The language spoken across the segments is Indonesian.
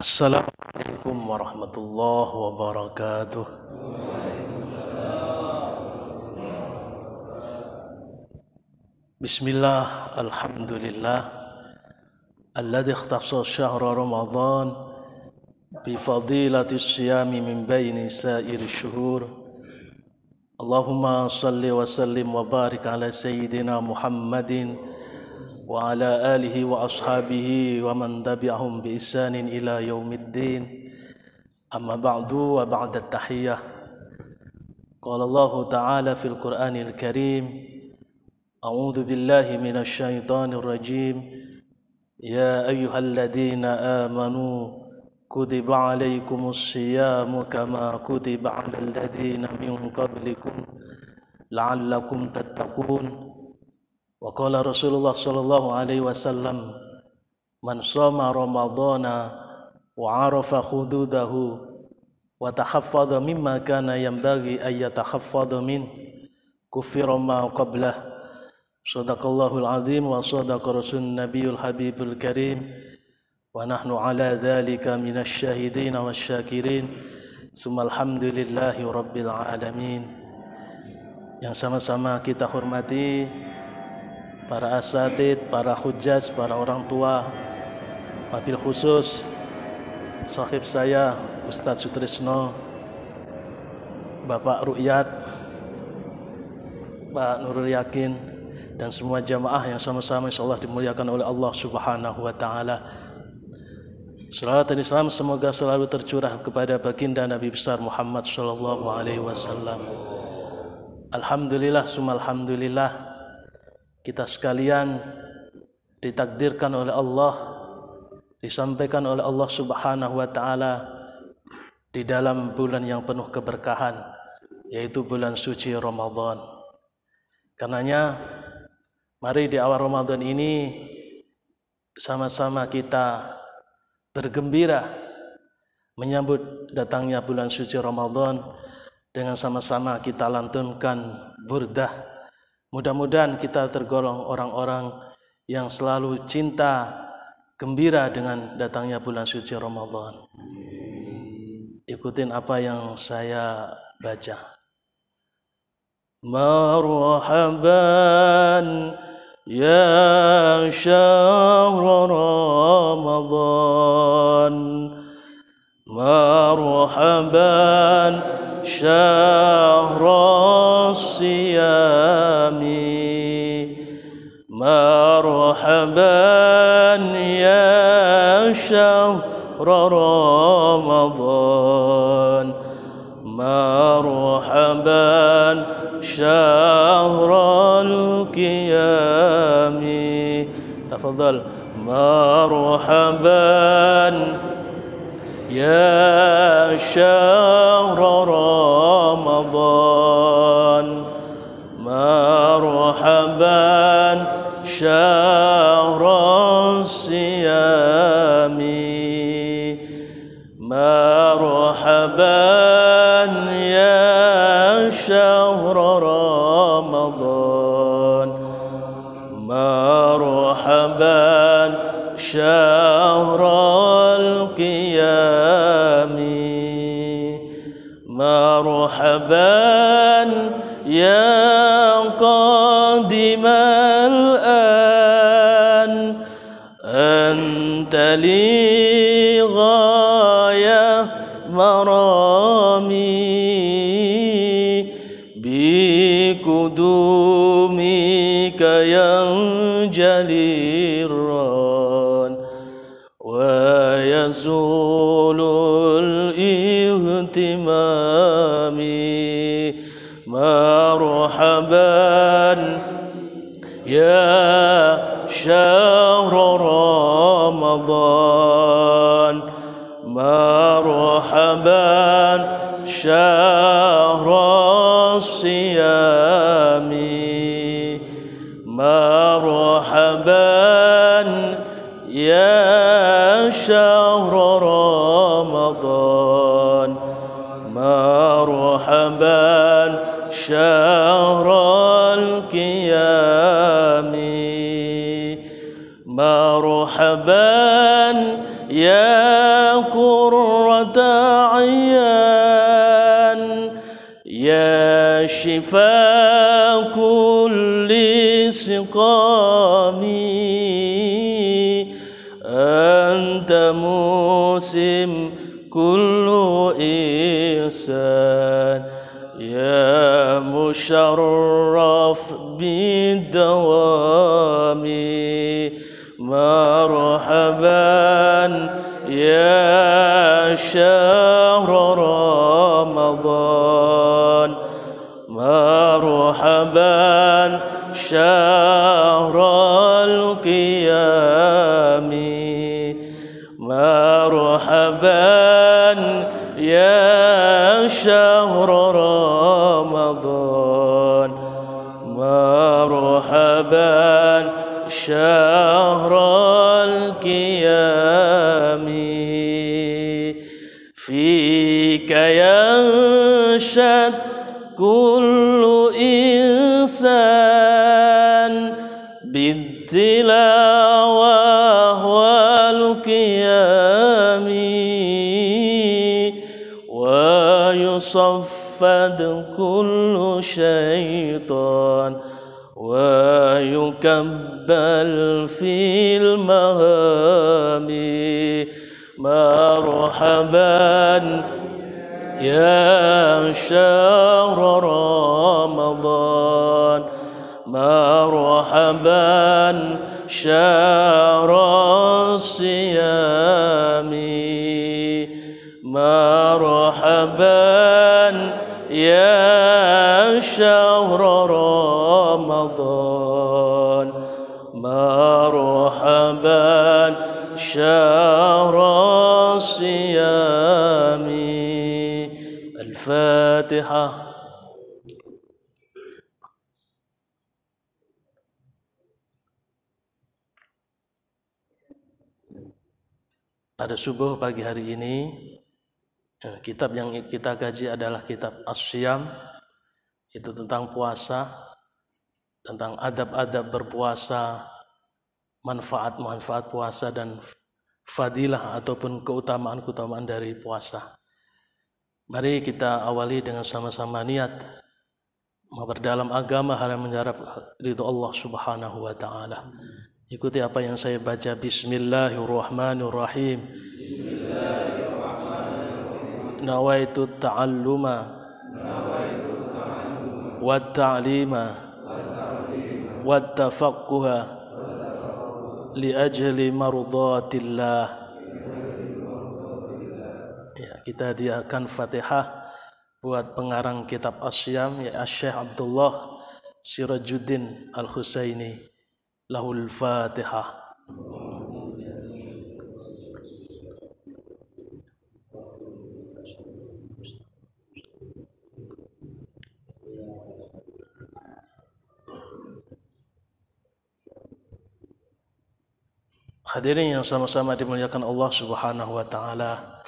Assalamualaikum warahmatullahi wabarakatuh. Bismillah, alhamdulillah alladzi ikhtassa syahra Ramadan bi fadilati siyami min baini sa'iri syuhur. Allahumma salli wa sallim wa barik ala sayyidina Muhammadin wa ala alihi wa ashabihi wa man tabi'ahum bi ihsanin ila yaumiddin. Amma ba'du wa ba'da tahiyyah. Qala Allah Ta'ala fil Qur'anil Karim, A'udzu billahi minasy syaithanir rajim. Ya ayyuhalladzina amanu kutiba 'alaikumus syiyamu kama kutiba 'alal ladzina min qablikum la'allakum tattaqun. Wa qala Rasulullah sallallahu alaihi wasallam, man shoma ramadhana wa 'arafa hududahu wa tahaffadha mimma kana yanbaghi ay yatahaffadha min kufira ma qablah. Shadaqallahul azim wa shadaqa rasulun nabiyul habibul karim wa nahnu ala dzalika minasy syahidin wasyakirin. Summa alhamdulillahi rabbil alamin. Yang sama-sama kita hormati para asatid, para hujjaj, para orang tua, wabil khusus sahib saya Ustadz Sutrisno, Bapak Ru'yat, Pak Nurul Yakin, dan semua jamaah yang sama-sama insyaallah dimuliakan oleh Allah Subhanahu wa taala. Salawat dan salam semoga selalu tercurah kepada baginda Nabi besar Muhammad sallallahu alaihi wasallam. Alhamdulillah summa alhamdulillah, kita sekalian ditakdirkan oleh Allah, disampaikan oleh Allah Subhanahu wa taala di dalam bulan yang penuh keberkahan, yaitu bulan suci Ramadan. Karenanya mari di awal Ramadan ini sama-sama kita bergembira menyambut datangnya bulan suci Ramadan dengan sama-sama kita lantunkan burdah. Mudah-mudahan kita tergolong orang-orang yang selalu cinta, gembira dengan datangnya bulan suci Ramadan. Ikutin apa yang saya baca. Marhaban ya syahr Ramadan, marhaban syahr siyami, marhaban ya syahr Ramadan, marhaban syahrul qiyami. Tafadhal. Marhaban ya syahr Ramadan, marhaban syahrul siyami, marhaban ya syahr Ramadan, marhaban syahrul qiyami, marhaban ya qadimal an anta li ghayah marami, bikudumika yanjaliran wa yazulul ihtimami, marhaban ya syahr Ramadan, marhaban syahr siyami, marhaban ya syahr Ramadan, marhaban syahrul qiyami, marhaban ya قرة عيان يا شفاء كل سقام أنت موسم كل إحسان يا مشرف بالدوام مرحبا يا شهر رمضان مرحبا شهر القيام مرحبا يا شهر رمضان مرحبا شهر القيام فيك ينشد كل إنسان بالتلاوة والقيام ويصفد كل شيطان ويكبل في المهام مرحبا يا شهر رمضان مرحبا شهر الصيام مرحبا يا شهر رمضان مرحبا شهر الصيام. الفاتحة. Pada subuh pagi hari ini, kitab yang kita kaji adalah kitab As-Syam, itu tentang puasa, tentang adab-adab berpuasa, manfaat-manfaat puasa dan fadilah ataupun keutamaan-keutamaan dari puasa. Mari kita awali dengan sama-sama niat memperdalam agama harap menyerap ridho Allah Subhanahu wa taala. Ikuti apa yang saya baca. Bismillahirrahmanirrahim. Nawaitu ta'alluma wa ta'lima wa tafaqquha li ajli mardatillah. Ya, kita hadiahkan Fatihah buat pengarang kitab As-Syam, ya Syekh Abdullah Sirajuddin Al-Husaini. Lahul Fatihah. Hadirin yang sama-sama dimuliakan Allah Subhanahu wa taala.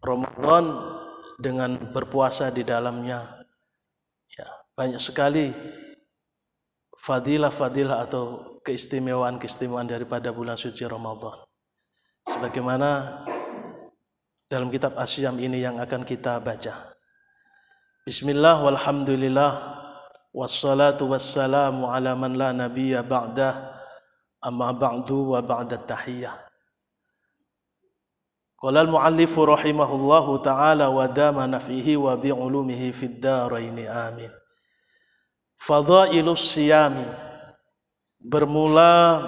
Ramadan dengan berpuasa di dalamnya, ya, banyak sekali fadilah-fadilah atau keistimewaan-keistimewaan daripada bulan suci Ramadan. Sebagaimana dalam kitab As-Syam ini yang akan kita baca. Bismillah walhamdulillah wassalatu wassalamu ala man la nabiyya ba'dah, amma ba'du wa ba'da tahiyyah. Qala al-muallifu rahimahullahu ta'ala wa dama naf'ihi wa bi'ulumihi fid daraini amin. Fadhailus siyami, bermula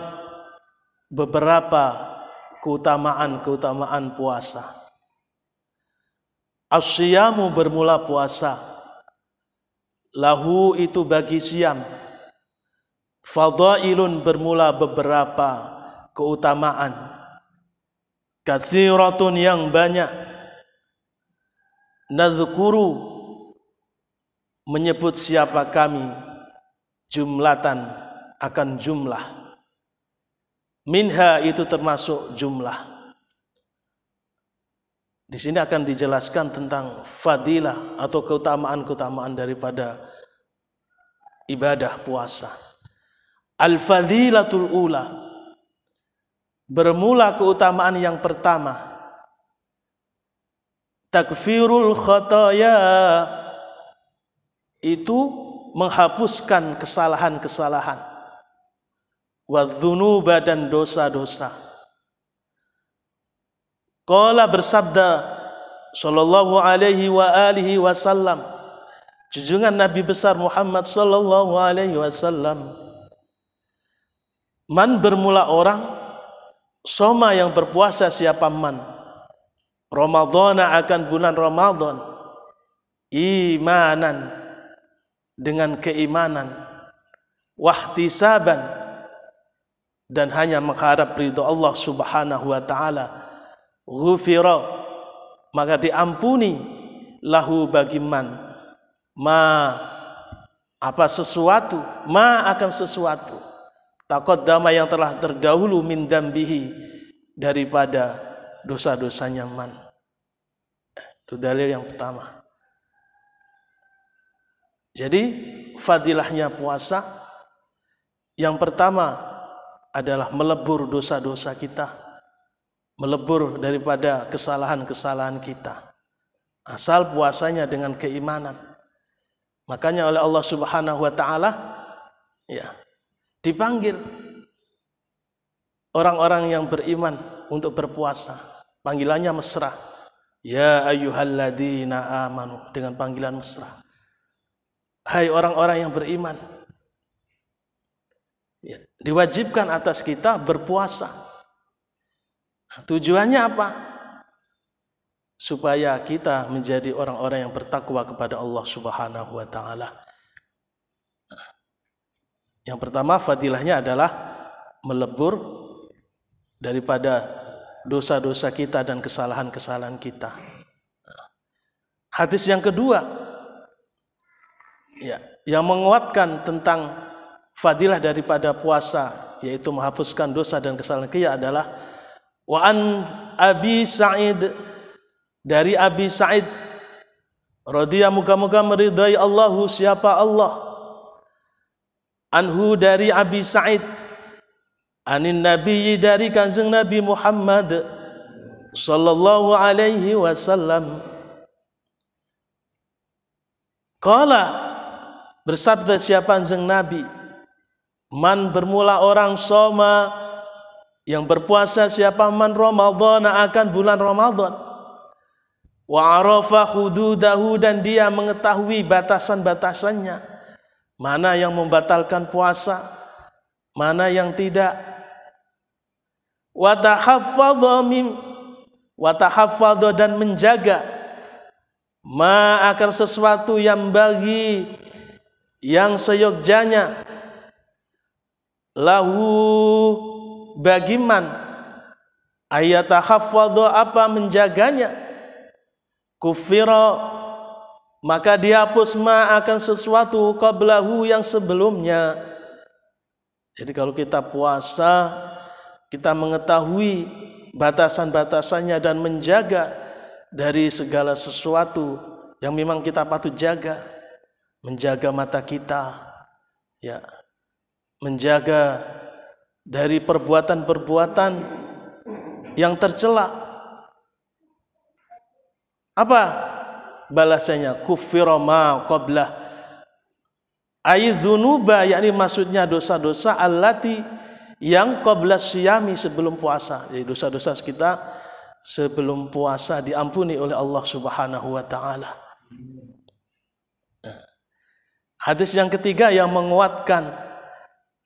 beberapa keutamaan-keutamaan puasa. As-siyamu, bermula puasa. Lahu, itu bagi siam. Fadhailun, bermula beberapa keutamaan. Katsiratun, yang banyak. Nadhkuru, menyebut siapa kami, jumlatan, akan jumlah. Minha, itu termasuk jumlah. Di sini akan dijelaskan tentang fadilah atau keutamaan-keutamaan daripada ibadah puasa. Al-fadilatul ula, bermula keutamaan yang pertama. takfirul khataya, itu menghapuskan kesalahan-kesalahan, wadzunuba, dan dosa-dosa. Qala, bersabda sallallahu alaihi wa alihi wasallam, junjungan Nabi besar Muhammad sallallahu alaihi wasallam, man, bermula orang, soma, yang berpuasa siapa man, Ramadhana, akan bulan Ramadan, imanan, dengan keimanan, wahtisaban, dan hanya mengharap ridho Allah subhanahu wa ta'ala, ghufira, maka diampuni, lahu, bagi man, ma, apa sesuatu, ma, akan sesuatu, taqaddama, yang telah terdahulu, min dambihi, daripada dosa-dosanya man. Itu dalil yang pertama. Jadi fadilahnya puasa yang pertama adalah melebur dosa-dosa kita, melebur daripada kesalahan-kesalahan kita, asal puasanya dengan keimanan. Makanya oleh Allah subhanahu wa ta'ala, ya, dipanggil orang-orang yang beriman untuk berpuasa. Panggilannya mesra, ya ayyuhalladzina amanu, dengan panggilan mesra, hai orang-orang yang beriman. Ya, diwajibkan atas kita berpuasa. Tujuannya apa? Supaya kita menjadi orang-orang yang bertakwa kepada Allah subhanahu wa ta'ala. Yang pertama fadilahnya adalah melebur daripada dosa-dosa kita dan kesalahan-kesalahan kita. Hadis yang kedua, ya, yang menguatkan tentang fadilah daripada puasa, yaitu menghapuskan dosa dan kesalahan kita, adalah wa an Abi Sa'id, dari Abi Sa'id radhiyallahu, moga-moga meridai Allahu, siapa Allah, anhu, dari Abi Sa'id, anin Nabi, dari kanjeng Nabi Muhammad sallallahu alaihi wasallam, qala, bersabda siapa kanjeng Nabi, man, bermula orang, soma, yang berpuasa siapa man, Ramadan, akan bulan Ramadan, wa arafa hududahu, dan dia mengetahui batasan-batasannya, mana yang membatalkan puasa, mana yang tidak, wa tahaffadha, dan menjaga, ma, akan sesuatu yang bagi, yang seyogjanya, lahu, bagi man, ayatahaffadha, apa menjaganya, kufira, maka dihapus, ma, akan sesuatu, qablahu, yang sebelumnya. Jadi kalau kita puasa, kita mengetahui batasan-batasannya dan menjaga dari segala sesuatu yang memang kita patut jaga, menjaga mata kita, ya, menjaga dari perbuatan-perbuatan yang tercela. Apa balasannya? Kuffira ma qablah, aidzunuba, yakni maksudnya dosa-dosa allati, yang qabla siyami, sebelum puasa. Jadi dosa-dosa kita sebelum puasa diampuni oleh Allah subhanahu wa ta'ala. Hadis yang ketiga yang menguatkan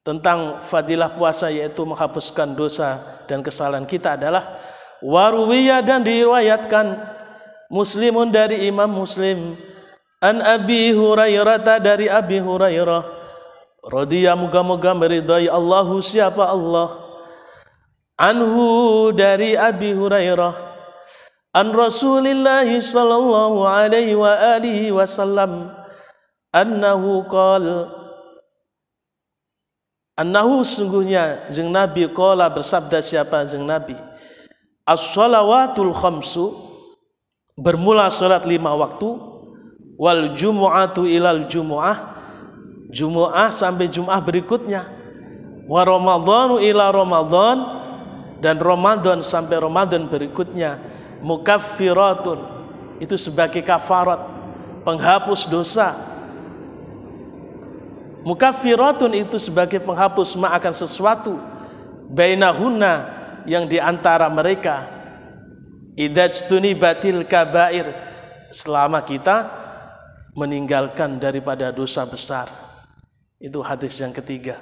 tentang fadilah puasa, yaitu menghapuskan dosa dan kesalahan kita, adalah waruwiyah, dan diriwayatkan Muslimun, dari Imam Muslim, an Abi Hurairah, dari Abi Hurairah radhiyallahu, moga-moga meridai Allahu, siapa Allah, anhu, dari Abi Hurairah, an Rasulillah sallallahu alaihi wa alihi wasallam, annahu qala, annahu, sungguhnya jeung Nabi, qala, bersabda siapa jeung Nabi, as-shalawatul khamsu, bermula salat 5 waktu, wal jumu'atu ilal jumu'ah, Jumu'ah sampai Jum'ah berikutnya, wa Ramadhanu ila Ramadhan, dan Ramadan sampai Ramadan berikutnya, mukaffiratun, itu sebagai kafarat, penghapus dosa. Mukaffiratun itu sebagai penghapus ma akan sesuatu bainahunna yang diantara mereka. Idajtunibatil kabair, selama kita meninggalkan daripada dosa besar. Itu hadis yang ketiga.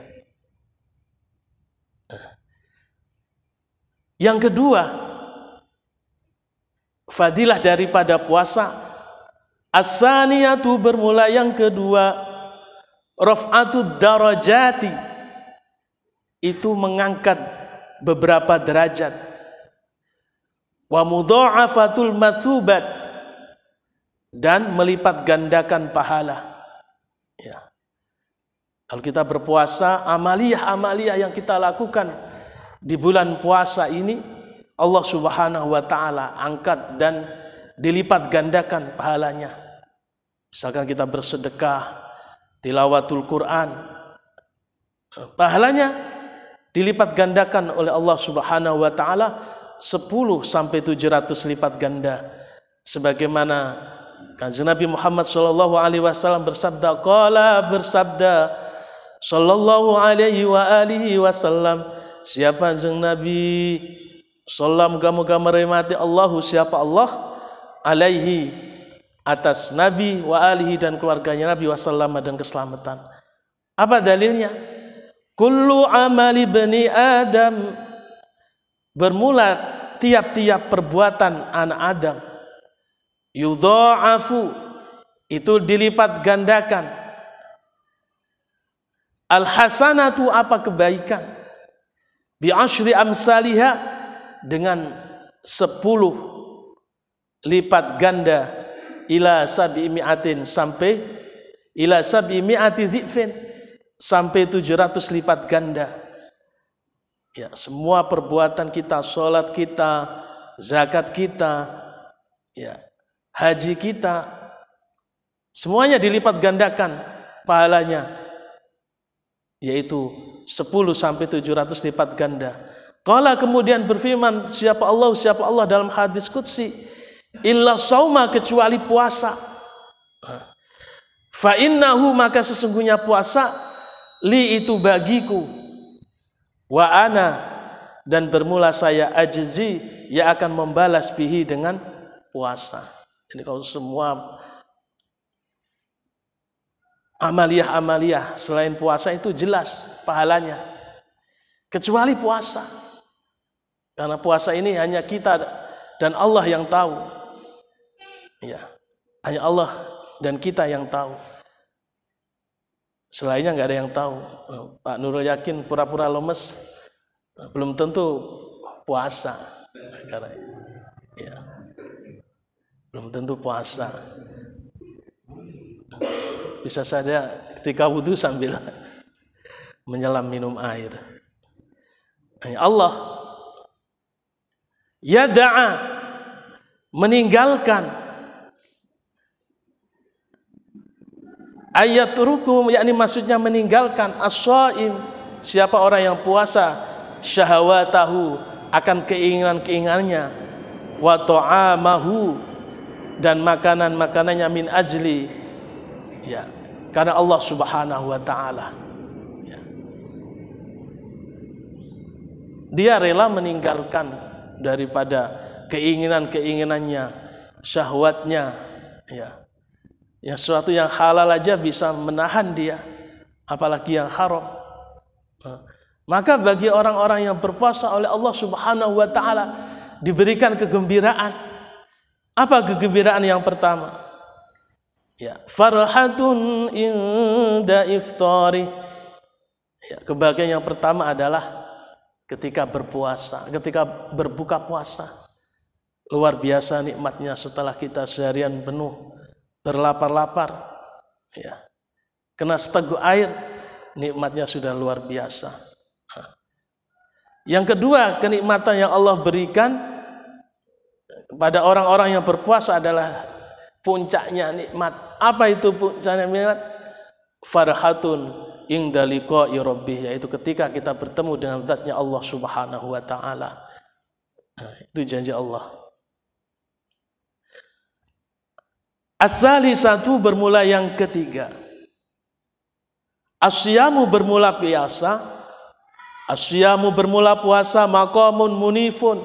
Yang kedua, fadilah daripada puasa. As-saniyatu, bermula yang kedua, raf'atud darajati, itu mengangkat beberapa derajat. Wa mudha'afatul matsubat, dan melipat gandakan pahala. Ya. Kalau kita berpuasa, amaliyah yang kita lakukan di bulan puasa ini, Allah Subhanahu wa ta'ala angkat dan dilipat gandakan pahalanya. Misalkan kita bersedekah, tilawatul Quran, pahalanya dilipat gandakan oleh Allah Subhanahu wa ta'ala 10 sampai 700 lipat ganda. Sebagaimana Kanjeng Nabi Muhammad sallallahu alaihi wasallam bersabda, sallallahu alaihi wa alihi wasallam, siapa Kanjeng Nabi sallam muga-muga merahmati Allahu, siapa Allah, alaihi, atas Nabi, wa alihi, dan keluarganya Nabi, wasallam, dan keselamatan. Apa dalilnya? Kullu amali bani Adam, bermula tiap-tiap perbuatan anak Adam, yudha'afu, itu dilipat gandakan. Al-hasanatu, apa kebaikan, bi asyri amsalihha, dengan 10 lipat ganda, ila sab'i mi'atin, sampai ila sab'i mi'ati dhifin, sampai 700 lipat ganda. Ya, semua perbuatan kita, sholat kita, zakat kita, ya, haji kita, semuanya dilipat gandakan pahalanya, yaitu 10 sampai 700 lipat ganda. Qala, kemudian berfirman siapa Allah dalam hadis qudsi, illa sauma, kecuali puasa. Fa innahu, maka sesungguhnya puasa, li, itu bagiku, wa ana, dan bermula saya, ajzi, yang akan membalas bihi, dengan puasa. Jadi kalau semua amaliyah selain puasa itu jelas pahalanya, kecuali puasa. Karena puasa ini hanya kita dan Allah yang tahu. Ya, hanya Allah dan kita yang tahu. Selainnya nggak ada yang tahu. Pak Nurul Yakin pura-pura lemes, belum tentu puasa. Karena, ya, belum tentu puasa. Bisa saja ketika wudhu sambil menyelam minum air. Hanya Allah yada'a, meninggalkan, ayat rukum, yakni maksudnya meninggalkan, as-shaim, siapa orang yang puasa, syahwatahu, akan keinginan-keinginannya, wa ta'amahu, dan makanan-makanannya, min ajli, ya, karena Allah Subhanahu wa ta'ala. Ya. Dia rela meninggalkan daripada keinginan-keinginannya, syahwatnya, ya. Yang sesuatu yang halal aja bisa menahan dia, apalagi yang haram. Maka bagi orang-orang yang berpuasa oleh Allah Subhanahu wa ta'ala diberikan kegembiraan. Apa kegembiraan yang pertama? Ya, farhatun inda iftari. Ya, kebahagiaan yang pertama adalah ketika berpuasa, ketika berbuka puasa. Luar biasa nikmatnya setelah kita seharian penuh berlapar-lapar, ya, kena seteguk air, nikmatnya sudah luar biasa. Yang kedua, kenikmatan yang Allah berikan kepada orang-orang yang berpuasa adalah puncaknya nikmat. Apa itu puncaknya nikmat? Farhatun inda liqa'i rabbih, yaitu ketika kita bertemu dengan zatnya Allah Subhanahu wa ta'ala. Itu janji Allah. As-salisatu bermula yang ketiga. Asyamu bermula puasa. Asyamu bermula puasa maqamun munifun.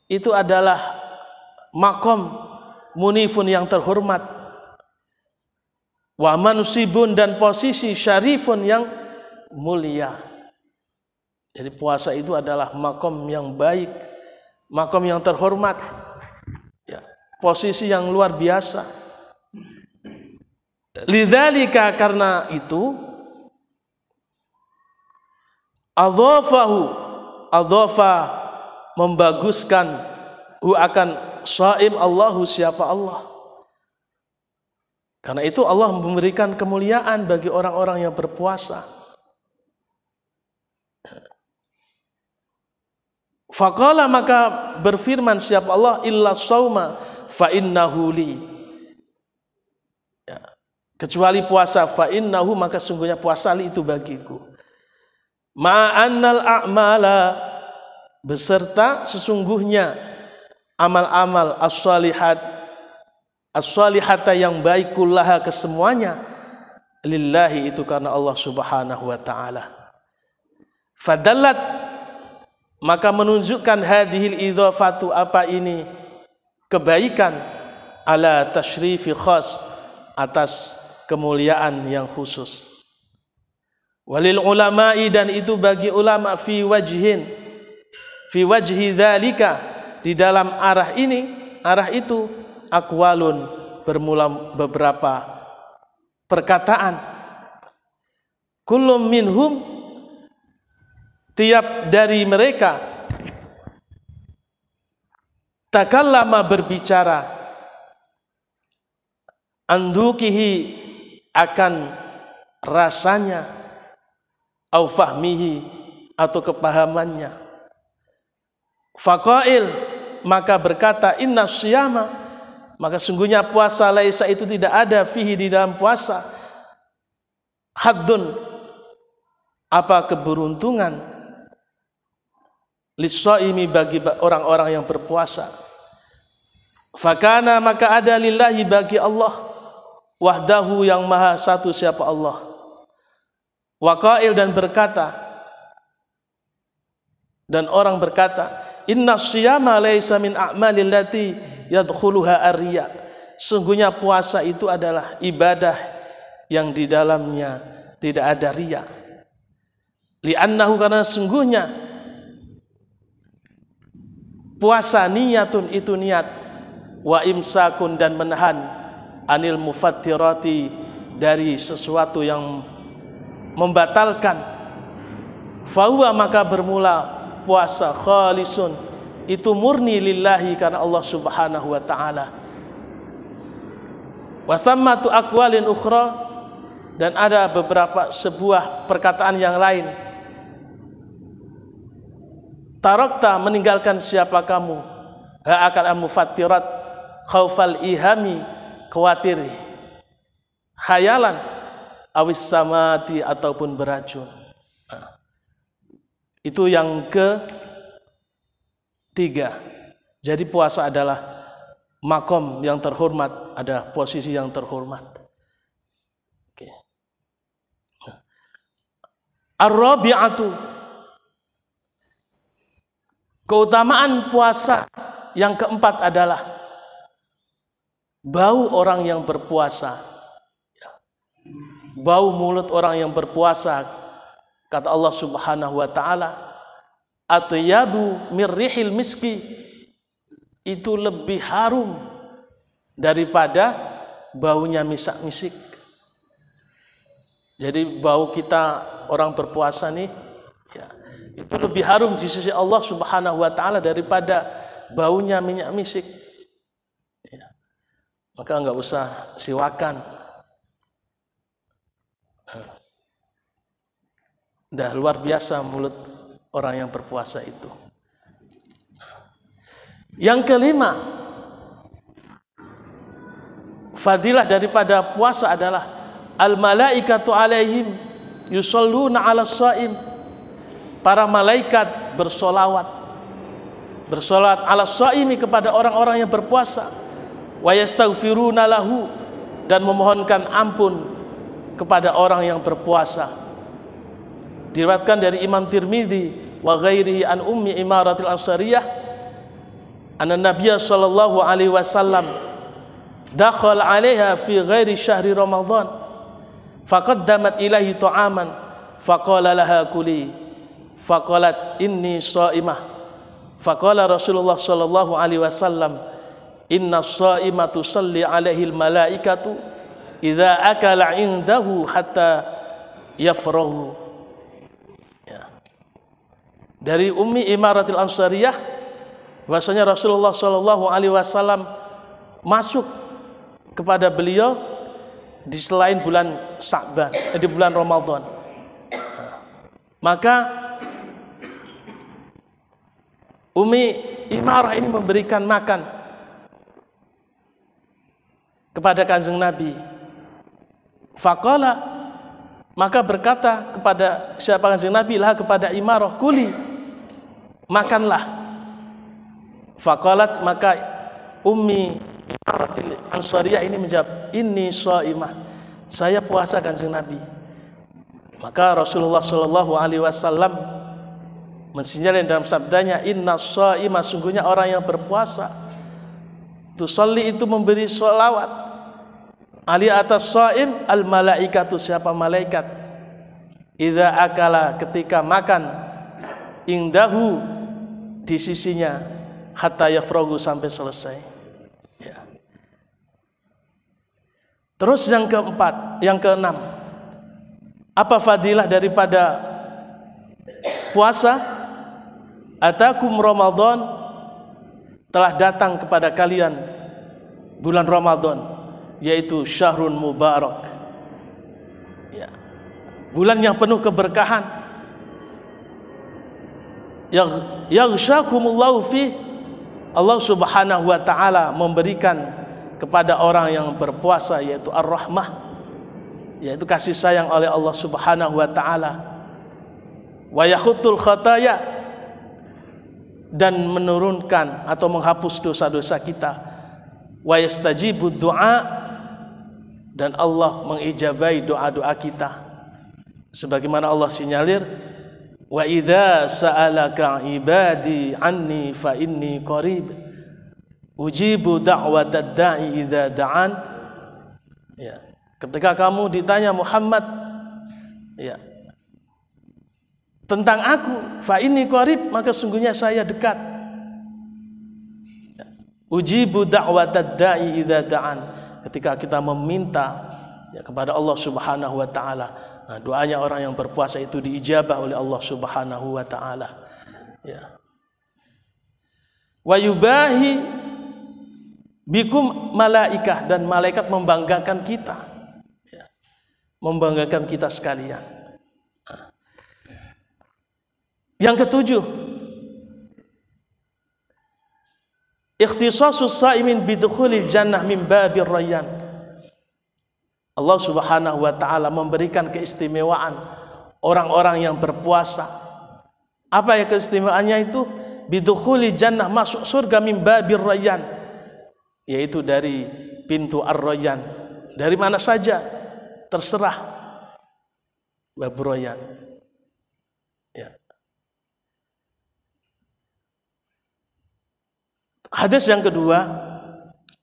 Itu adalah maqam munifun yang terhormat. Wa mansibun dan posisi syarifun yang mulia. Jadi puasa itu adalah maqam yang baik, maqam yang terhormat. Ya, posisi yang luar biasa. Lidzalika karena itu adhafa membaguskan akan shaim Allahu siapa Allah. Karena itu Allah memberikan kemuliaan bagi orang-orang yang berpuasa. Faqala maka berfirman siapa Allah illa shauma fa innahu li. Kecuali puasa fa innahu maka sungguhnya puasa itu bagiku. Ma'annal a'mala beserta sesungguhnya amal-amal as-salihata yang baik kullaha kesemuanya lillahi itu karena Allah Subhanahu wa taala. Fadallat maka menunjukkan hadhil idhafatu apa ini kebaikan ala tasyrifi khas atas kemuliaan yang khusus. Walil ulama'i dan itu bagi ulama fi wajhi dzalika di dalam arah itu aqwalun bermula beberapa perkataan. Kullum minhum tiap dari mereka takallama berbicara andukihi akan rasanya au fahmihi atau kepahamannya. Faqail maka berkata inna syiyama maka sungguhnya puasa laisa itu tidak ada fihi di dalam puasa haddun apa keberuntungan lis-shaimi bagi orang-orang yang berpuasa. Fakana maka ada lillahi bagi Allah wahdahu yang maha satu siapa Allah. Waqail dan berkata dan orang berkata inna syiyama laisa min a'malil lati yadkhuluha ar-riya. Sungguhnya puasa itu adalah ibadah yang di dalamnya tidak ada riya. Li'annahu karena sungguhnya puasa niyatun itu niat wa imsakun dan menahan anil mufattirati dari sesuatu yang membatalkan. Fahuwa maka bermula puasa khalisun itu murni lillahi karena Allah Subhanahu wa taala. Wa sammatu aqwalin ukhra dan ada beberapa sebuah perkataan yang lain. Tarakta meninggalkan siapa kamu akan al-mufattirat khaufal ihami khawatir khayalan awis samati ataupun beracun. Itu yang ketiga. Jadi puasa adalah makom yang terhormat, ada posisi yang terhormat. Ar-rabi'atu keutamaan puasa yang keempat adalah bau orang yang berpuasa. Bau mulut orang yang berpuasa, kata Allah Subhanahu wa taala, atyabu mirrihil miski, itu lebih harum daripada baunya misak-misik. Jadi bau kita orang berpuasa nih ya, itu lebih harum di sisi Allah Subhanahu wa taala daripada baunya minyak misik. Ya. Maka enggak usah siwakan. Dah luar biasa mulut orang yang berpuasa itu. Yang kelima, fadilah daripada puasa adalah al-malaikatu alaihim yusalluna 'alas shaim. Para malaikat bersolawat 'alas shaimi kepada orang-orang yang berpuasa. wa yastaghfiruna lahu, dan memohonkan ampun kepada orang yang berpuasa. Diriwayatkan dari Imam Tirmidzi wa ghairihi an Ummi Imaratil Ansariyah anna Nabiyya sallallahu alaihi wasallam dakhala 'alaiha fi ghairi syahri Ramadan faqaddamat ilaihi ta'aman faqala laha kuli faqalat inni sha'imah faqala Rasulullah sallallahu alaihi wasallam inna sha'imatu tusalli 'alaihi al-malaikatu idza akala 'indahu hatta yafrahu. Dari Ummi Imaratil Ansariyah bahwasanya Rasulullah sallallahu alaihi wasallam masuk kepada beliau di selain bulan Sya'ban, di bulan Ramadan. Maka Ummi Imarah ini memberikan makan kepada Kanjeng Nabi. Faqala, maka berkata kepada siapa Kanjeng Nabi, lah kepada Imarah, kuli, makanlah. Faqalat, maka Ummi Ansariyah ini menjawab, inni sha'imah, saya puasa Kanjeng Nabi. Maka Rasulullah sallallahu alaihi wasallam mensinyalir dalam sabdanya, inna sha'imah, sungguhnya orang yang berpuasa, tusalli itu memberi sholawat, ali atas sha'im al malaikatu, siapa malaikat, idza akala, ketika makan, indahu, di sisinya, hatta yafragu, sampai selesai. Ya. Terus yang keempat, yang keenam, apa fadilah daripada puasa? Atakum Ramadan, telah datang kepada kalian bulan Ramadan, yaitu syahrun mubarak, ya, bulan yang penuh keberkahan. Yaghsyakumullahu fi, Allah subhanahu wa ta'ala memberikan kepada orang yang berpuasa, yaitu ar-rahmah, yaitu kasih sayang oleh Allah subhanahu wa ta'ala. Wa yakhutul khataya, dan menurunkan atau menghapus dosa-dosa kita. Wa yastajibud du'a, dan Allah mengijabai doa-doa kita. Sebagaimana Allah sinyalir, wa idza sa'alaka ibadi anni fa inni qarib ujibu da'watad da'i idza da'an. Ya, ketika kamu ditanya Muhammad, ya, tentang aku, fa inni qarib, maka sungguhnya saya dekat. Ya. Ujibu da'watad da'i idza da'an, ketika kita meminta, ya, kepada Allah subhanahu wa ta'ala. Nah, doanya orang yang berpuasa itu diijabah oleh Allah subhanahu wa ta'ala. Ya. Wa yubahi bikum malaikah, dan malaikat membanggakan kita, ya, membanggakan kita sekalian. Nah. Yang ketujuh, ikhtisasus sa'imin bidukhulil jannah min babir rayyan. Allah subhanahu wa ta'ala memberikan keistimewaan orang-orang yang berpuasa. Apa ya keistimewaannya itu? Bidukhuli jannah, masuk surga, min babir rayyan, yaitu dari pintu ar-rayyan. Dari mana saja terserah, babur rayyan. Ya. Hadis yang kedua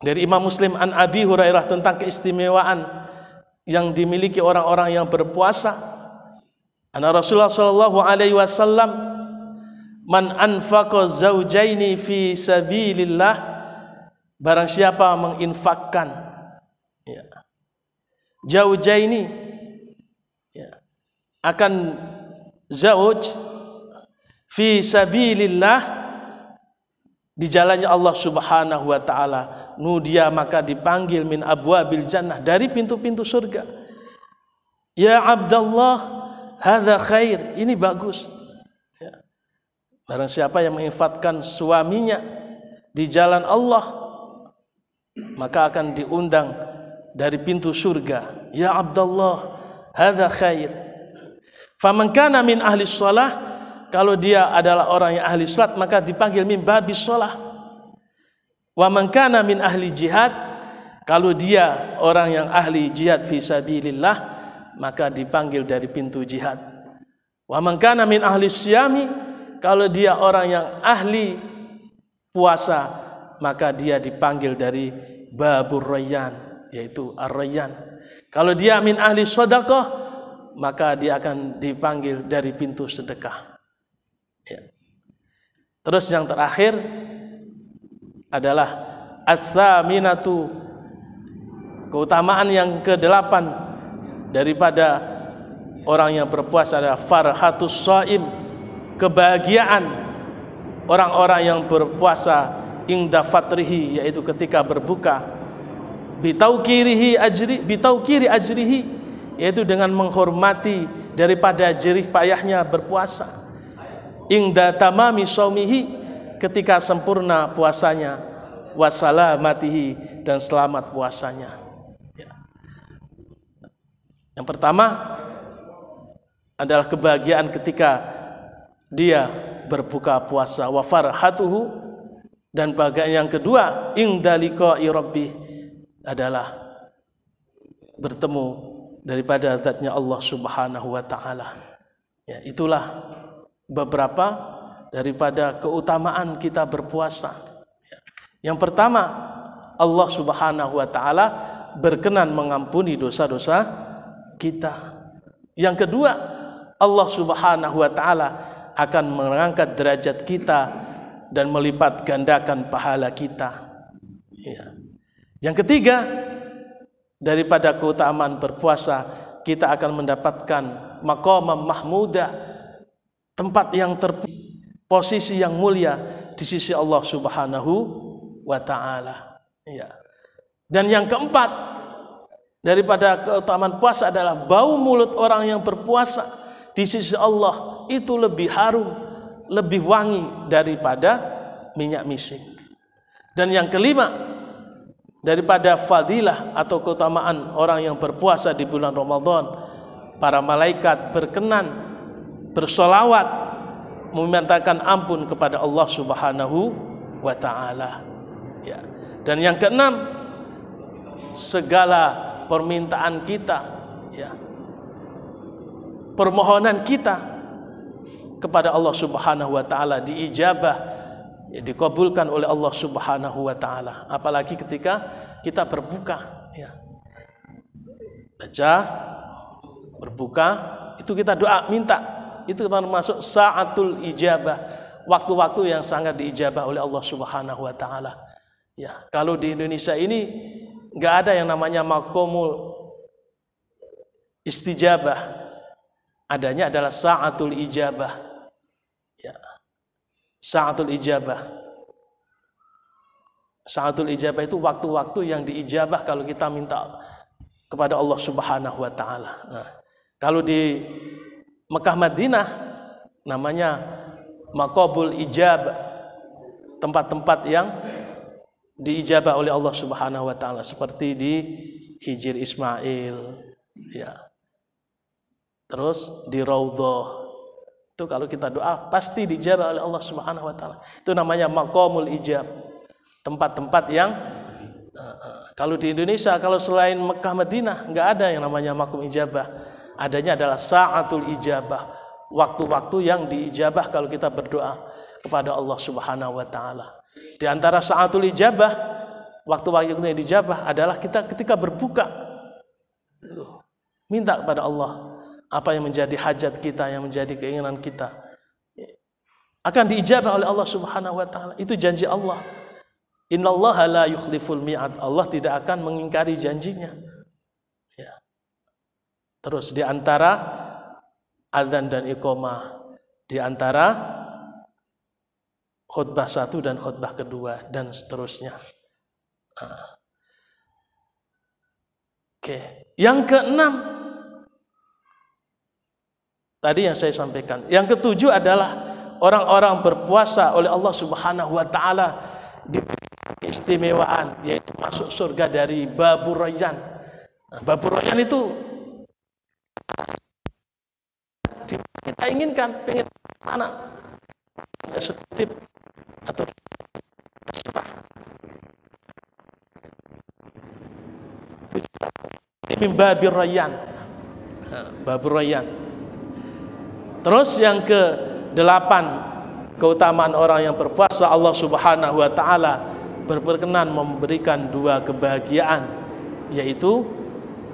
dari Imam Muslim an Abi Hurairah tentang keistimewaan yang dimiliki orang-orang yang berpuasa. Anna Rasulullah sallallahu alaihi wasallam, man anfaqa zaujaini fi sabilillah, barang siapa menginfakkan, ya, zaujaini, ya, akan zauj fi sabilillah, di jalannya Allah subhanahu wa ta'ala, nudia, maka dipanggil min abwabil jannah, dari pintu-pintu surga. Ya Abdallah, hadza khair, ini bagus. Ya. Barang siapa yang menginfakkan suaminya di jalan Allah, maka akan diundang dari pintu surga. Ya Abdallah, hadza khair. Faman kana min ahli shalah, kalau dia adalah orang yang ahli salat, maka dipanggil min babis shalah. Wa man kana min ahli jihad, Kalau dia orang yang ahli jihad fi sabilillah, maka dipanggil dari pintu jihad. Wa man kana min ahli syami, kalau dia orang yang ahli puasa, maka dia dipanggil dari babur rayyan, yaitu ar-rayyan. Kalau dia min ahli sedekah, maka dia akan dipanggil dari pintu sedekah. Ya. Terus yang terakhir adalah as-saminatu, keutamaan yang ke-8 daripada orang yang berpuasa adalah farhatus shaim, kebahagiaan orang-orang yang berpuasa inda fatrihi, yaitu ketika berbuka, bitaukiri ajrihi, yaitu dengan menghormati daripada jerih payahnya berpuasa, inda tamami shaumihi, ketika sempurna puasanya, wasalamatihi, dan selamat puasanya. Yang pertama adalah kebahagiaan ketika dia berbuka puasa, wa farhatuhu, dan bagian yang kedua inda liqa'i rabbih, adalah bertemu daripada zatnya Allah Subhanahu wa taala. Ya, itulah beberapa daripada keutamaan kita berpuasa. Yang pertama, Allah Subhanahu wa taala berkenan mengampuni dosa-dosa kita. Yang kedua, Allah Subhanahu wa taala akan mengangkat derajat kita dan melipat gandakan pahala kita. Ya. Yang ketiga, daripada keutamaan berpuasa, kita akan mendapatkan maqamam mahmuda, tempat yang posisi yang mulia di sisi Allah Subhanahu wa taala. Ya. Dan yang keempat, daripada keutamaan puasa adalah bau mulut orang yang berpuasa di sisi Allah itu lebih harum, lebih wangi daripada minyak misik. Dan yang kelima, daripada fadilah atau keutamaan orang yang berpuasa di bulan Ramadan, para malaikat berkenan bersolawat memintakan ampun kepada Allah Subhanahu wa taala. Ya. Dan yang keenam, segala permintaan kita, ya, permohonan kita kepada Allah Subhanahu wa taala diijabah, ya, dikabulkan oleh Allah Subhanahu wa taala. Apalagi ketika kita berbuka, ya. Baca, berbuka, itu kita doa, minta. Itu termasuk sa'atul ijabah, waktu-waktu yang sangat diijabah oleh Allah Subhanahu wa taala. Ya, kalau di Indonesia ini enggak ada yang namanya maqamul istijabah. Adanya adalah sa'atul ijabah. Ya. Sa'atul ijabah. Sa'atul ijabah itu waktu-waktu yang diijabah kalau kita minta kepada Allah Subhanahu wa taala. Nah, kalau di Mekah Madinah namanya maqabul ijabah, tempat-tempat yang diijabah oleh Allah Subhanahu wa taala, seperti di Hijr Ismail, ya. Terus di Raudhah. Itu kalau kita doa pasti dijabah oleh Allah Subhanahu wa taala. Itu namanya maqamul ijab. Tempat-tempat yang kalau di Indonesia, kalau selain Mekah Madinah enggak ada yang namanya maqam ijabah. Adanya adalah sa'atul ijabah, waktu-waktu yang diijabah kalau kita berdoa kepada Allah Subhanahu wa taala. Di antara sa'atul ijabah, waktu-waktu yang dijabah adalah kita ketika berbuka, minta kepada Allah apa yang menjadi hajat kita, yang menjadi keinginan kita, akan diijabah oleh Allah Subhanahu wa taala. Itu janji Allah. Innallaha la yukhliful mi'ad. Allah tidak akan mengingkari janjinya. Ya. Terus di antara azan dan iqamah, di antara khutbah 1 dan khutbah kedua, dan seterusnya. Oke. Yang keenam, tadi yang saya sampaikan. Yang ketujuh adalah orang-orang berpuasa oleh Allah Subhanahu wa taala di keistimewaan, yaitu masuk surga dari babur rayyan. Nah, babur rayyan itu kita inginkan, pengen mana? Setip atau min babir rayyan. Babur rayyan. Terus yang ke-8, keutamaan orang yang berpuasa, Allah Subhanahu wa taala berkenan memberikan 2 kebahagiaan, yaitu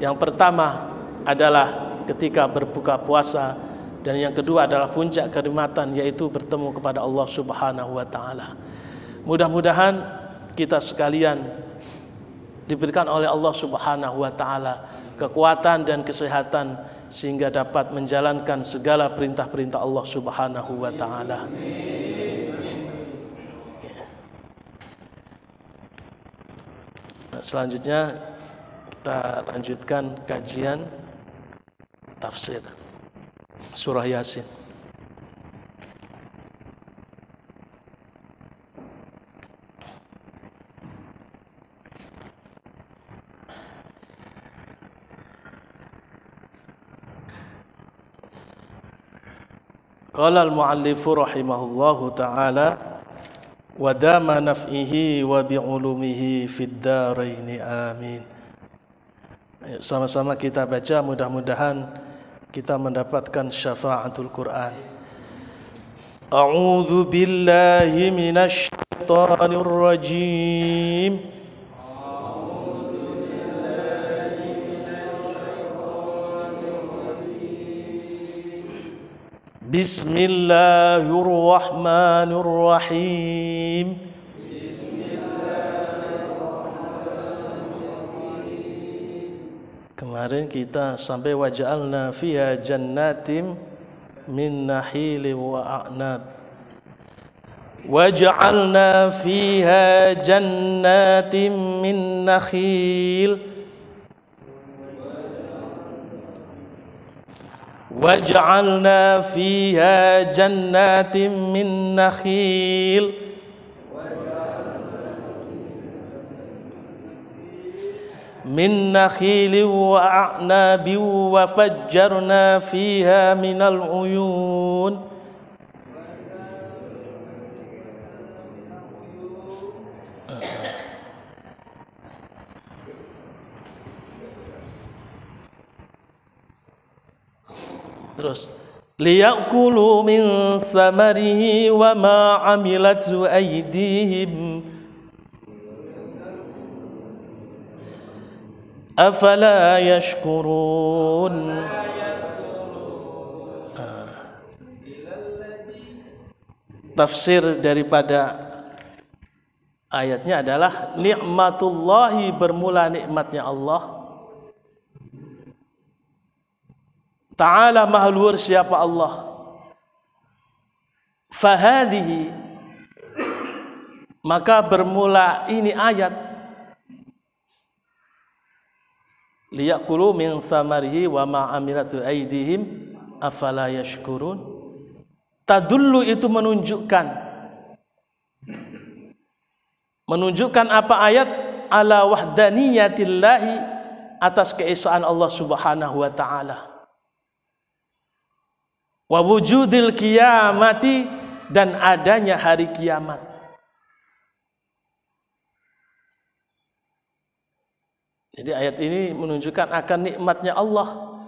yang pertama adalah ketika berbuka puasa, dan yang kedua adalah puncak kenikmatan, yaitu bertemu kepada Allah Subhanahu wa taala. Mudah-mudahan kita sekalian diberikan oleh Allah Subhanahu wa taala kekuatan dan kesehatan sehingga dapat menjalankan segala perintah-perintah Allah Subhanahu wa taala. Selanjutnya kita lanjutkan kajian tafsir surah Yasin. Qala al-muallifu rahimahullahu ta'ala wa dama naf'ihi wa bi'ulumihi fid daraini amin. Ayo sama-sama kita baca, mudah-mudahan kita mendapatkan syafaatul Quran. A'udzu billahi minasy syaithanir rajim. Bismillahirrahmanirrahim. Kemarin kita sampai waja'alna fiha jannatin min nakhilin wa a'nab. Waja'alna fiha jannatin min nakhil. وَجَعَلْنَا فِيهَا جَنَّاتٍ مِّن نَّخِيلٍ وَأَعْنَابٍ وَفَجَّرْنَا فِيهَا مِنَ الْعُيُونِ. Terus liyakulu min samarihi wa ma amilatu aydihim afala yashkurun. Tafsir daripada ayatnya adalah nikmatullahi, bermula nikmatnya Allah Ta'ala, maha luhur siapa Allah. Fahadihi, maka bermula ini ayat liyakulu min samarihi wa ma amilatu aydihim afala yashkurun. Tadullu itu menunjukkan apa ayat? Ala wahdaniyatillahi, atas keesaan Allah Subhanahu wa taala. Wa wujudil qiyamati, dan adanya hari kiamat. Jadi ayat ini menunjukkan akan nikmatnya Allah.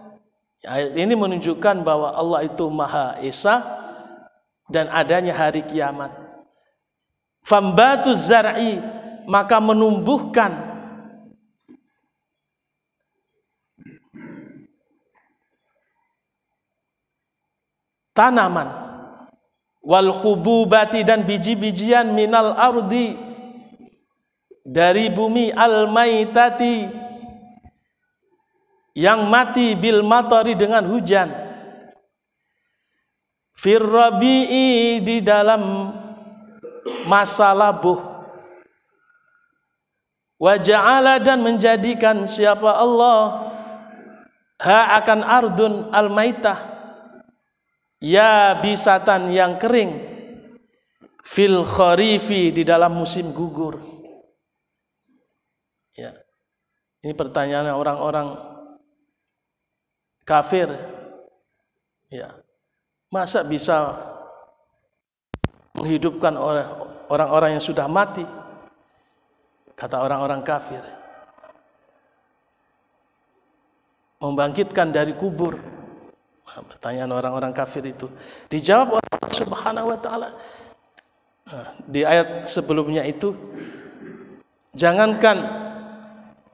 Ayat ini menunjukkan bahwa Allah itu Maha Esa dan adanya hari kiamat. Fambatu zar'i, maka menumbuhkan tanaman, wal khububati, dan biji-bijian, minal ardi, dari bumi, al maitati, yang mati, bil matari, dengan hujan, fir rabi'i, di dalam masa labuh, wa ja'ala, dan menjadikan siapa Allah ha akan ardun al maitah, ya bisatan, yang kering, fil kharifi, di dalam musim gugur. Ya. Ini pertanyaan orang-orang kafir. Ya. Masa bisa menghidupkan orang-orang yang sudah mati? Kata orang-orang kafir. membangkitkan dari kubur? Pertanyaan orang-orang kafir itu dijawab oleh Allah Subhanahu wa taala. Di ayat sebelumnya itu, jangankan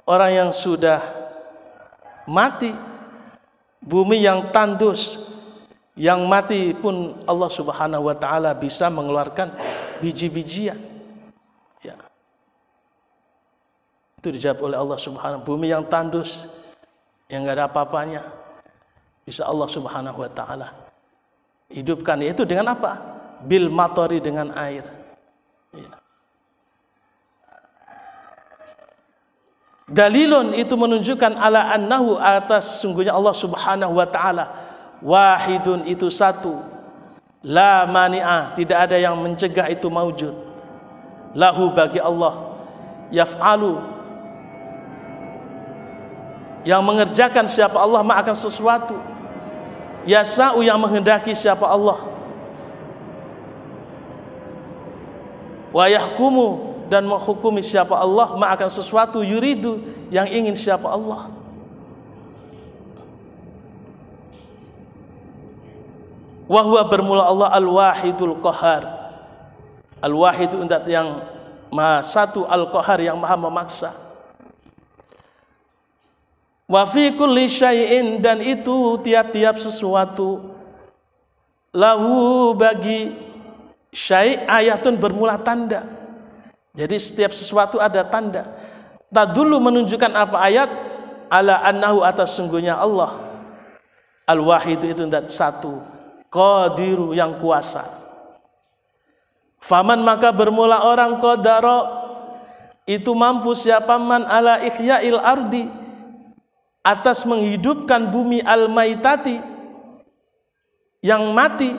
orang yang sudah mati, bumi yang tandus, yang mati pun Allah Subhanahu wa taala bisa mengeluarkan biji-bijian. Ya. Itu dijawab oleh Allah Subhanahu. Bumi yang tandus, yang enggak ada apa-apanya, bisa Allah Subhanahu wa taala hidupkan. Itu dengan apa? Bil matori, dengan air. Ya. Dalilun, itu menunjukkan ala annahu, atas sungguhnya Allah Subhanahu wa taala wahidun, itu satu, la mani'ah, tidak ada yang mencegah itu maujud, lahu, bagi Allah, yaf'alu, yang mengerjakan siapa Allah ma akan sesuatu, yasa'u, yang menghendaki siapa Allah, wa yahkumu, dan menghukumi siapa Allah ma akan sesuatu, yuridu, yang ingin siapa Allah. Wahwa, bermula Allah, al-wahidul qahar, al-wahid yang maha satu, al-qahar, yang maha memaksa. Wa fi kulli syai'in, dan itu tiap-tiap sesuatu, lahu, bagi syai' ayatun, bermula tanda. Jadi setiap sesuatu ada tanda. Tadullu, menunjukkan apa ayat? Ala annahu, atas sungguhnya Allah al-wahid, itu satu, qadiru, yang kuasa. Faman, maka bermula orang, qadara, itu mampu siapa man, ala ihya'il ardi, atas menghidupkan bumi, al-maitati, yang mati,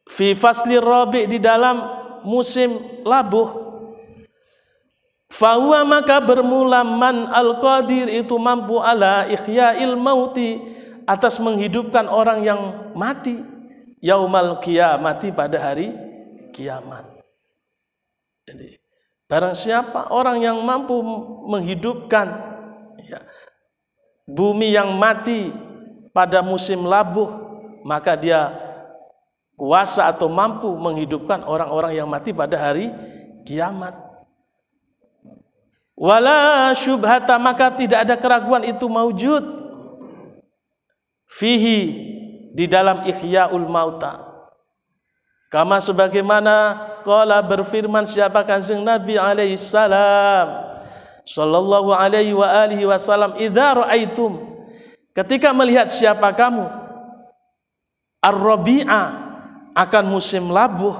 fi fasli rabi, di dalam musim labuh. Fahuwa, maka bermula man al-qadir, itu mampu ala ihya'il mauti, atas menghidupkan orang yang mati, yaumal qiyamati, pada hari kiamat. Jadi barang siapa orang yang mampu menghidupkan, ya, bumi yang mati pada musim labuh, maka dia kuasa atau mampu menghidupkan orang-orang yang mati pada hari kiamat. Wala syubhata, maka tidak ada keraguan itu maujud, fihi, di dalam ihya'ul mauta, kama sebagaimana qala, berfirman siapa Kanjeng Nabi alaihi salam, sallallahu alaihi wa alihi wasallam, idza ra'aitum, ketika melihat siapa kamu, ar-rabi'a, akan musim labuh,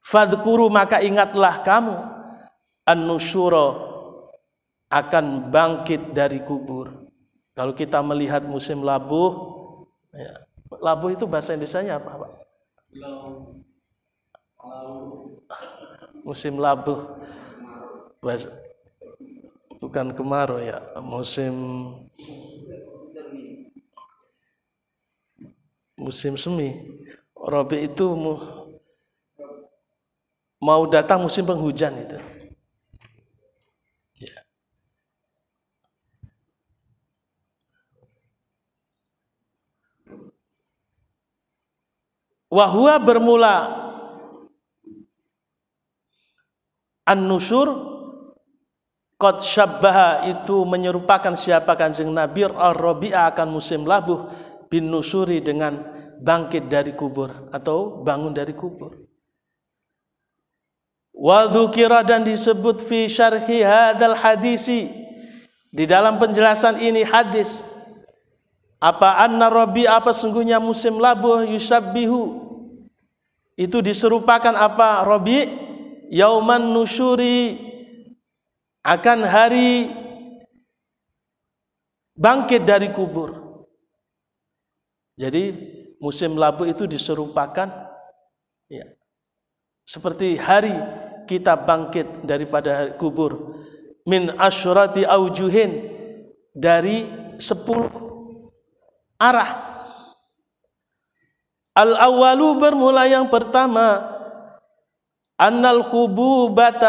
fadhkuru, maka ingatlah kamu, an-nusyura, akan bangkit dari kubur. Kalau kita melihat musim labuh, ya, labuh itu bahasa Indonesianya apa, Pak? Musim labuh, bukan kemarau, ya, musim semi. Rabi itu mau datang musim penghujan itu. Ya. Wahwa, bermula an-nusyur, qad syabbaha, itu menyerupakan siapa Kanjeng Nabi ar-rabi'a, akan musim labuh, bin nusyuri, dengan bangkit dari kubur atau bangun dari kubur. Wa dzukira, dan disebut fi syarhi hadzal hadisi, di dalam penjelasan ini hadis, apa anna rabi'a, apa sungguhnya musim labuh, yusabbihu, itu diserupakan apa rabi', yauman nusyuri, akan hari bangkit dari kubur. Jadi musim labuh itu diserupakan, ya, seperti hari kita bangkit daripada kubur, min asyrati aujuhin, dari 10 arah. Al-awwalu, bermula yang pertama, annal khububati,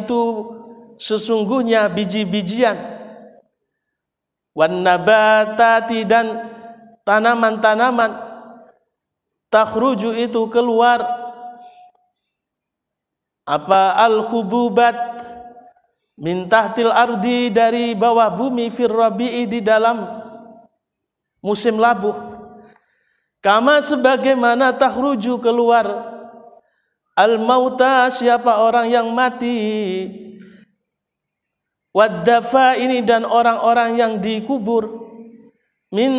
itu sesungguhnya biji-bijian, wan nabatati dan tanaman-tanaman, takhruju itu keluar, apa al-hububat min tahtil ardi dari bawah bumi, fir rabi'i di dalam musim labuh, kama sebagaimana takhruju keluar al-mauta siapa orang yang mati, wad-dafa ini dan orang-orang yang dikubur, min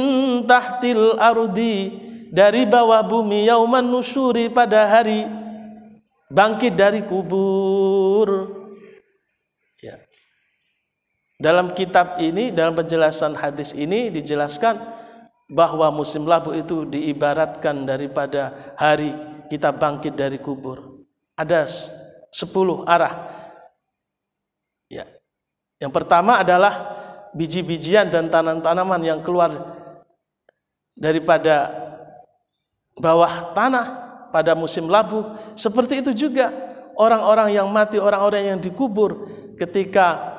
tahtil ardi dari bawah bumi, yauman nusyuri pada hari bangkit dari kubur. Ya. Dalam kitab ini, dalam penjelasan hadis ini dijelaskan bahwa musim labuh itu diibaratkan daripada hari kita bangkit dari kubur. Ada 10 arah. Ya. Yang pertama adalah biji-bijian dan tanaman-tanaman yang keluar daripada bawah tanah pada musim labuh. Seperti itu juga orang-orang yang mati, orang-orang yang dikubur ketika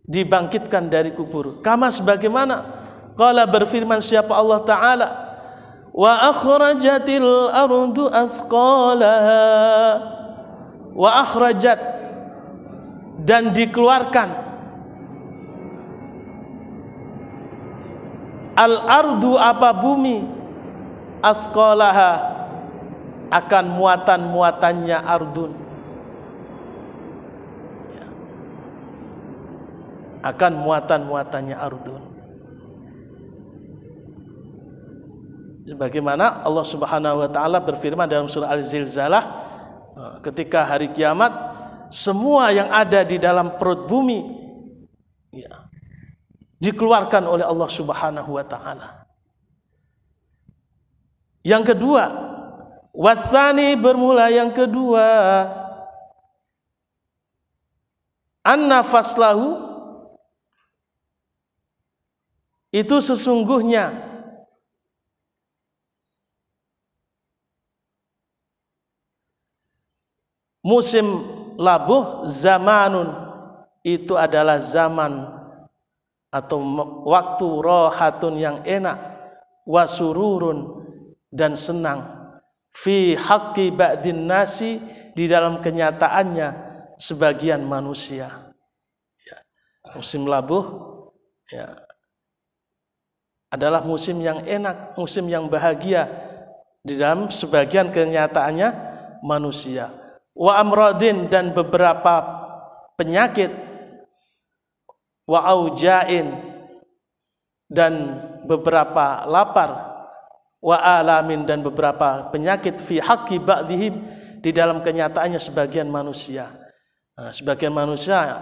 dibangkitkan dari kubur. Kama sebagaimana qala berfirman siapa Allah Ta'ala, wa akhrajatil ardu asqalaha, wa akhrajat dan dikeluarkan al-ardu apa bumi, asqalaha akan muatan-muatannya ardun, akan muatan-muatannya ardun. Bagaimana Allah Subhanahu wa taala berfirman dalam surah Al-Zilzalah, ketika hari kiamat semua yang ada di dalam perut bumi ya, dikeluarkan oleh Allah Subhanahu wa taala. Yang kedua, wasani bermula yang kedua, anna faslahu itu sesungguhnya musim labuh, zamanun itu adalah zaman atau waktu, rohatun yang enak, wasururun dan senang, fi haqqi ba'din nasi di dalam kenyataannya sebagian manusia. Ya. Musim labuh ya, adalah musim yang enak, musim yang bahagia di dalam sebagian kenyataannya manusia. Wa amradin dan beberapa penyakit, wa aujain dan beberapa lapar, wa alamin dan beberapa penyakit, fi haqqi ba'dihim di dalam kenyataannya sebagian manusia. Nah, sebagian manusia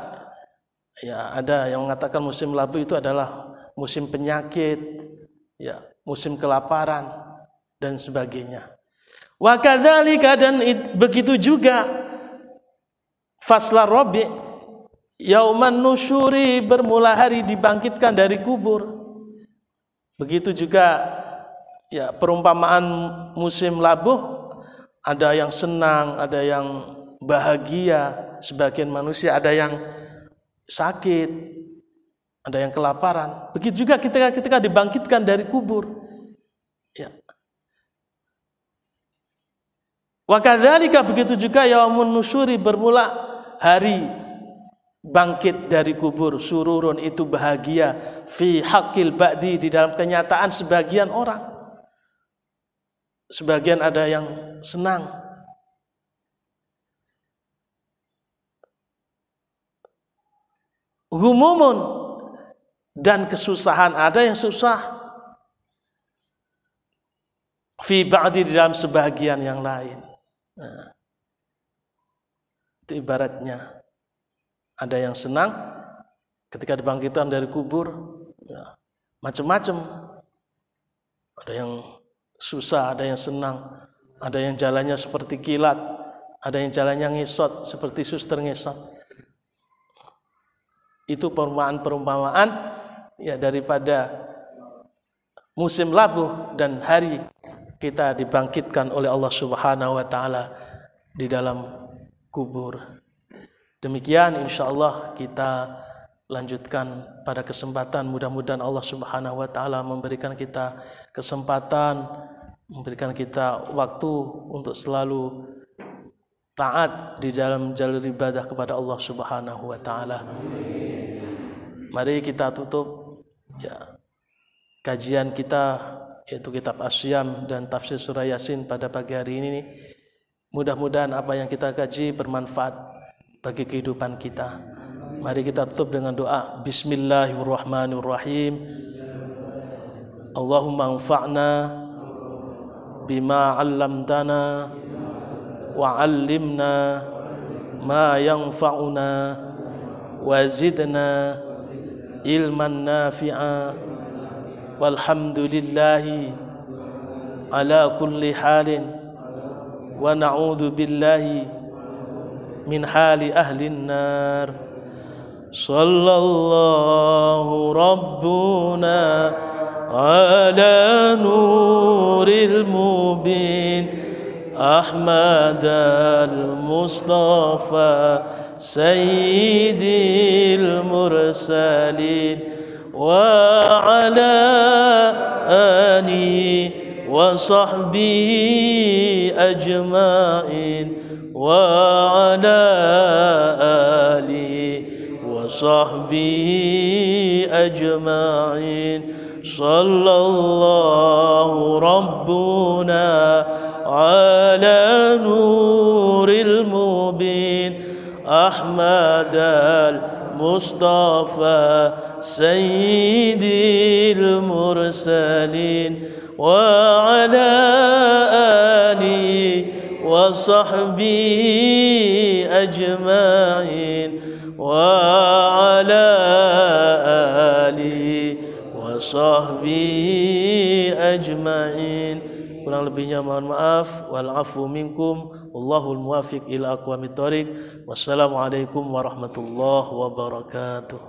ya ada yang mengatakan musim labuh itu adalah musim penyakit, ya, musim kelaparan dan sebagainya. Wa kadzalika dan begitu juga fasla rabi, yauman nusyuri bermula hari dibangkitkan dari kubur. Begitu juga ya perumpamaan musim labuh, ada yang senang, ada yang bahagia sebagian manusia, ada yang sakit, ada yang kelaparan. Begitu juga ketika dibangkitkan dari kubur. Ya. Wa kadzalika begitu juga yaumun nusyuri bermula hari bangkit dari kubur, sururun itu bahagia, fi haqqil ba'di di dalam kenyataan sebagian orang. Sebagian ada yang senang. Humumun dan kesusahan, ada yang susah. Fi ba'di di dalam sebagian yang lain. Nah, itu ibaratnya ada yang senang ketika dibangkitkan dari kubur, ya, macam-macam. Ada yang susah, ada yang senang, ada yang jalannya seperti kilat, ada yang jalannya ngesot seperti suster ngesot. Itu perumpamaan ya daripada musim labuh dan hari kita dibangkitkan oleh Allah Subhanahu wa taala di dalam kubur. Demikian insyaallah kita lanjutkan pada kesempatan, mudah-mudahan Allah Subhanahu wa taala memberikan kita kesempatan, memberikan kita waktu untuk selalu taat di dalam jalur ibadah kepada Allah Subhanahu wa taala. Mari kita tutup kajian kita, yaitu kitab As-Syam dan tafsir surah Yasin pada pagi hari ini. Mudah-mudahan apa yang kita kaji bermanfaat bagi kehidupan kita. Mari kita tutup dengan doa. Bismillahirrahmanirrahim. Allahumma anfa'na bima 'allamtana wa 'allimna ma yanfa'una wa zidna ilman nafi'a walhamdulillahi ala kulli halin wa na'udzu billahi min hali ahlin nar. Sallallahu rabbuna ala nuril mubin Ahmad al-Mustafa sayyidil mursalin wa ala alihi wa sahbihi ajma'in wa ala alihi wa sahbihi ajma'in. Sallallahu rabbuna ala nuril mubin Ahmad al-Mustafa sayyidil mursalin wa ala alihi wa sahbihi ajma'in wa ala alihi wa sahbihi ajma'in. Kurang lebihnya mohon maaf. Wal afu minkum. Wallahul muwaffiq ila aqwamit thoriq. Wassalamualaikum warahmatullahi wabarakatuh.